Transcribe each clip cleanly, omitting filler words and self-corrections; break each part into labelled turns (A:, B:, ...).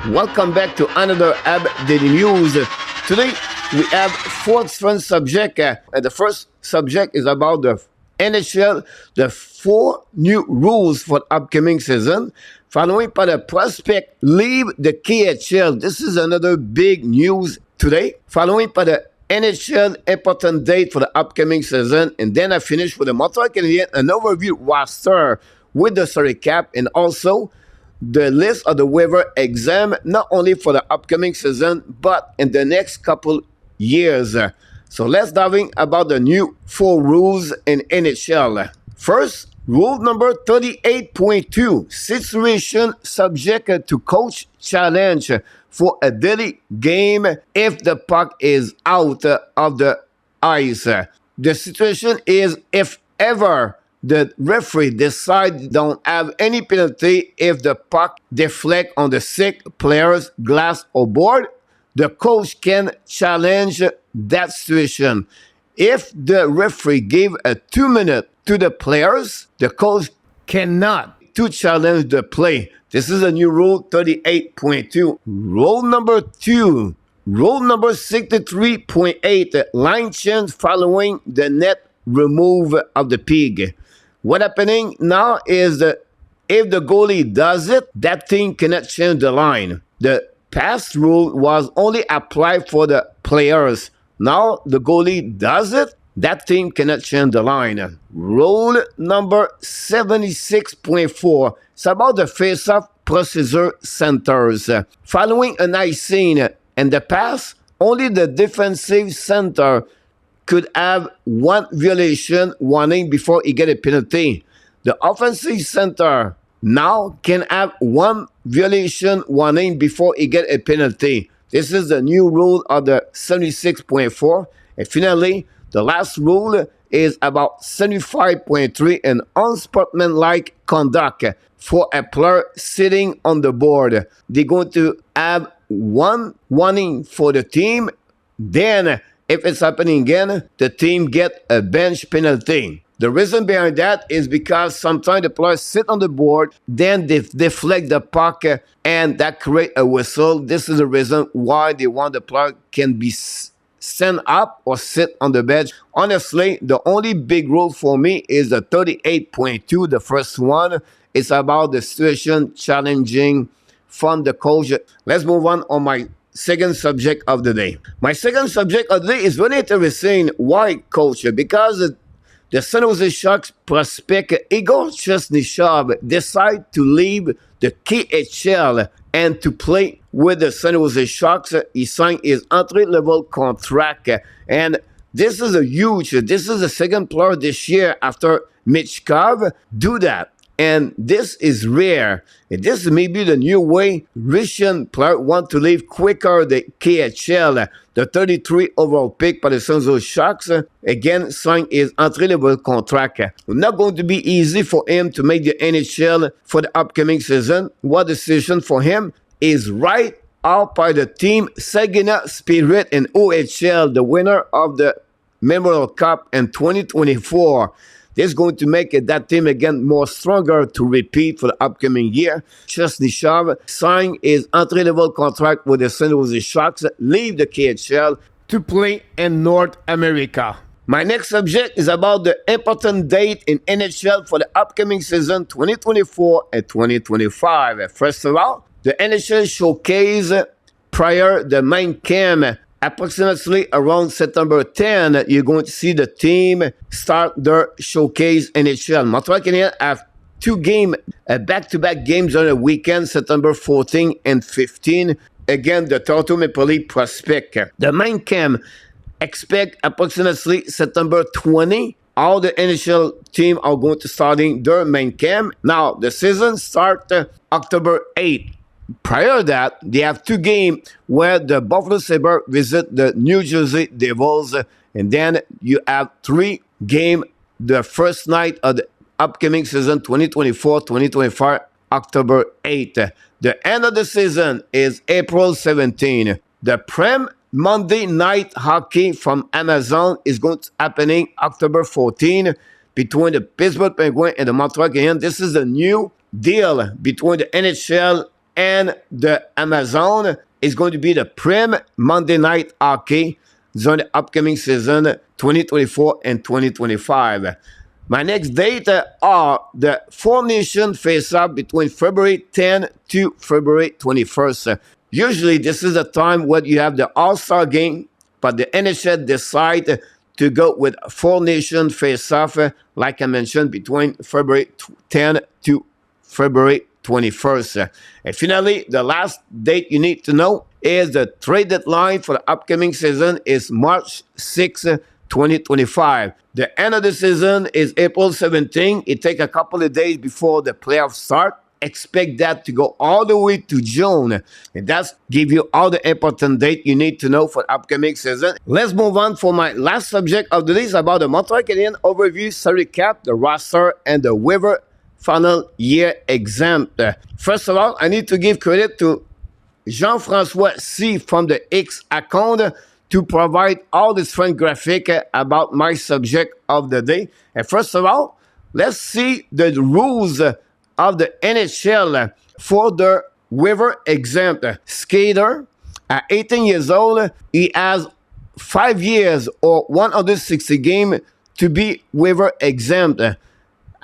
A: Welcome back to another Habs Daily News. Today we have four different subjects. The first subject is about the NHL, the four new rules for the upcoming season. Following by the prospect leave the KHL. This is another big news today. Following by the NHL important date for the upcoming season. And then I finish with the Montreal Canadiens, an overview roster with the salary cap, and also the list of the waiver exam, not only for the upcoming season, but in the next couple years. So let's dive in about the new four rules in NHL. First, rule number 38.2, situation subject to coach challenge for a daily game if the puck is out of the ice. The situation is if ever the referee decides don't have any penalty if the puck deflects on the sick player's glass or board, the coach can challenge that situation. If the referee gave a 2 minute to the players, the coach cannot to challenge the play. This is a new rule 38.2. Rule number 2. Rule number 63.8. Line change following the net remove of the pig. What happening now is that if the goalie does it, that team cannot change the line. The past rule was only applied for the players. Now the goalie does it, that team cannot change the line. Rule number 76.4. It's about the face-off procedure centers. Following an icing in the past, only the defensive center could have one violation warning before he get a penalty. The offensive center now can have one violation warning before he get a penalty. This is the new rule of the 76.4. And finally, the last rule is about 75.3, an unsportsmanlike conduct for a player sitting on the board. They're going to have one warning for the team. Then if it's happening again, the team get a bench penalty. The reason behind that is because sometimes the players sit on the board, then they deflect the puck, and that create a whistle. This is the reason why they want the player can be stand up or sit on the bench. Honestly, the only big rule for me is the 38.2. The first one is about the situation challenging from the coach. Let's move on my second subject of the day. My second subject of the day is very interesting. Why, coach? Because the San Jose Sharks prospect Igor Chernyshov decide to leave the KHL and to play with the San Jose Sharks. He signed his entry-level contract, and this is the second player this year after Michkov do that. And this is rare. And this may be the new way Russian players want to leave quicker the KHL. The 33 overall pick by the San Jose Sharks again signed his entry-level contract. It's not going to be easy for him to make the NHL for the upcoming season. What decision for him is right out by the team Saginaw Spirit in OHL, the winner of the Memorial Cup in 2024. This is going to make that team again more stronger to repeat for the upcoming year. Chernyshov signed his entry-level contract with the San Jose Sharks, leave the KHL to play in North America. My next subject is about the important date in NHL for the upcoming season 2024 and 2025. First of all, the NHL showcase prior the main camp. Approximately around September 10, you're going to see the team start their showcase NHL. Montreal Canadiens have two back-to-back games on the weekend, September 14 and 15. Again, the Toronto Maple Leaf prospect. The main camp expect approximately September 20. All the NHL team are going to starting their main camp. Now, the season starts October 8. Prior to that, they have two games where the Buffalo Sabres visit the New Jersey Devils, and then you have 3 games the first night of the upcoming season 2024-2025, October 8. The end of the season is April 17. The Prem Monday Night Hockey from Amazon is going to happening October 14 between the Pittsburgh Penguins and the Montreal Canadiens. This is a new deal between the NHL and the Amazon is going to be the Prime Monday Night Hockey during the upcoming season 2024 and 2025. My next date are the Four Nations face-off between February 10 to February 21st. Usually, this is the time when you have the All-Star game, but the NHL decide to go with Four Nations face-off, like I mentioned, between February 10 to February 21st. And finally, the last date you need to know is the trade deadline for the upcoming season is March 6, 2025. The end of the season is April 17. It takes a couple of days before the playoffs start. Expect that to go all the way to June. And that's give you all the important date you need to know for the upcoming season. Let's move on for my last subject of the day is about the Montreal Canadiens overview, salary cap, the roster, and the waiver final year exempt. First of all, I need to give credit to Jean-François C. from the X account to provide all this fun graphic about my subject of the day. And first of all, let's see the rules of the NHL for the waiver exempt. Skater at 18 years old, he has 5 years or 160 games to be waiver exempt.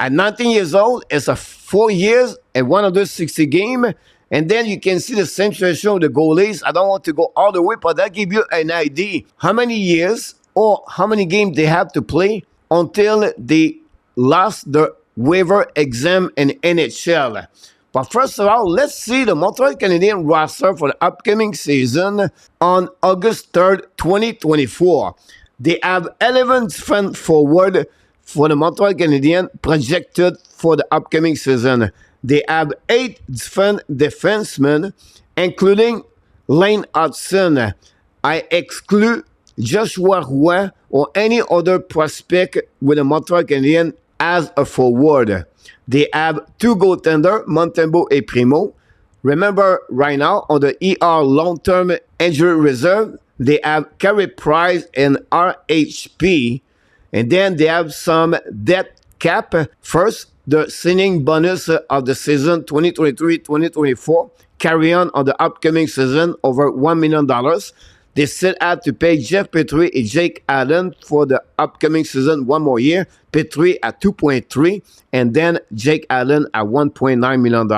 A: At 19 years old, it's a 4 years and 160 games. And then you can see the same situation with the goalies. I don't want to go all the way, but that gives you an idea how many years or how many games they have to play until they lost the waiver exempt in NHL. But first of all, let's see the Montreal Canadiens roster for the upcoming season on August 3rd, 2024. They have 11 defense forward for the Montreal Canadiens projected for the upcoming season. They have 8 defensemen, including Lane Hudson. I exclude Joshua Roy or any other prospect with the Montreal Canadiens as a forward. They have 2 goaltenders, Montembeault and Primo. Remember, right now, on the ER long-term injury reserve, they have Carey Price and RHP. And then they have some debt cap. First, the signing bonus of the season 2023-2024 carry on the upcoming season over $1 million. They still have to pay Jeff Petrie and Jake Allen for the upcoming season 1 more year. Petrie at 2.3 and then Jake Allen at $1.9 million.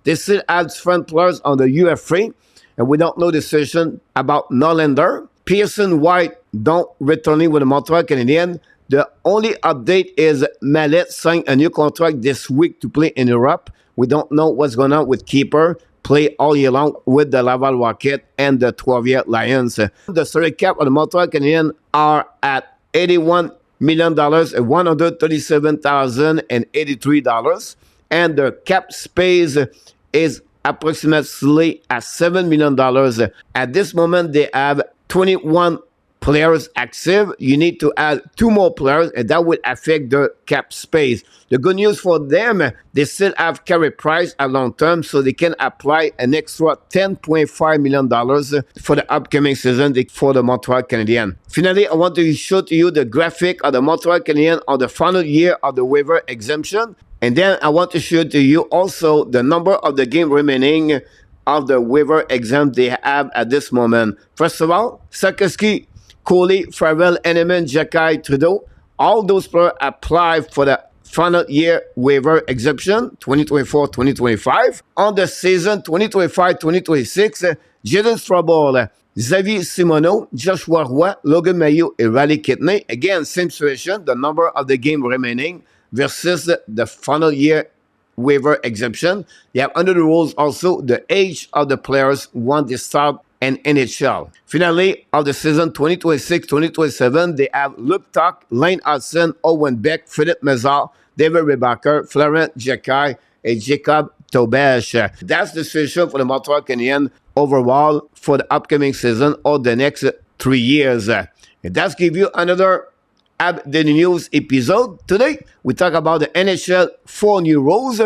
A: They still have different players on the UFA, and we don't know the decision about Norlander. Pearson White don't returning with the Montreal Canadiens. The only update is Mallet signed a new contract this week to play in Europe. We don't know what's going on with Keeper. Play all year long with the Laval Rocket and the Trois-Rivières Lions. The salary cap of the Montreal Canadiens are at $81 million and $137,083. And the cap space is approximately at $7 million. At this moment, they have 21 players active. You need to add 2 more players, and that would affect the cap space. The good news for them, they still have Carey Price at long term, so they can apply an extra $10.5 million for the upcoming season for the Montreal Canadiens. Finally, I want to show to you the graphic of the Montreal Canadiens on the final year of the waiver exemption. And then I want to show to you also the number of the game remaining of the waiver exempt they have at this moment. First of all, Sakowski, Coley, Farrell, Henneman, Jacky, Trudeau, all those players apply for the final year waiver exemption 2024-2025. On the season 2025-2026, Jaden Strouble, Xavier Simoneau, Joshua Roy, Logan Mailloux, and Riley Kidney. Again, same situation, the number of the game remaining versus the final year waiver exemption. They have under the rules also the age of the players once they start in NHL. Finally, of the season 2026-2027, they have Luke Tuck, Lane Hudson, Owen Beck, Philippe Mazar, David Rebacker, Florent Jekai, and Jacob Tobesh. That's the situation for the Montreal Canadiens overall for the upcoming season or the next 3 years. And that's give you another Ab Daily News episode. Today, we talk about the NHL 4 new rules.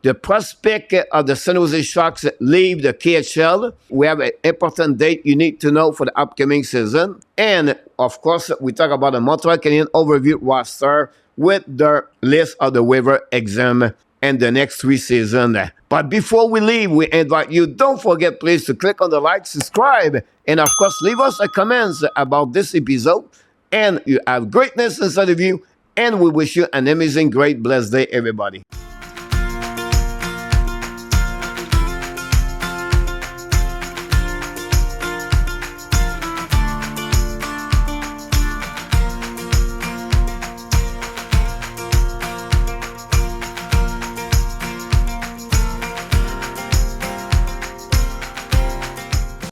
A: The prospect of the San Jose Sharks leave the KHL. We have an important date you need to know for the upcoming season. And, of course, we talk about the Montreal Canadiens overview roster with the list of the waiver exempt and the next 3 seasons. But before we leave, we invite you, don't forget please to click on the like, subscribe, and of course leave us a comment about this episode. And you have greatness inside of you, and we wish you an amazing, great, blessed day, everybody.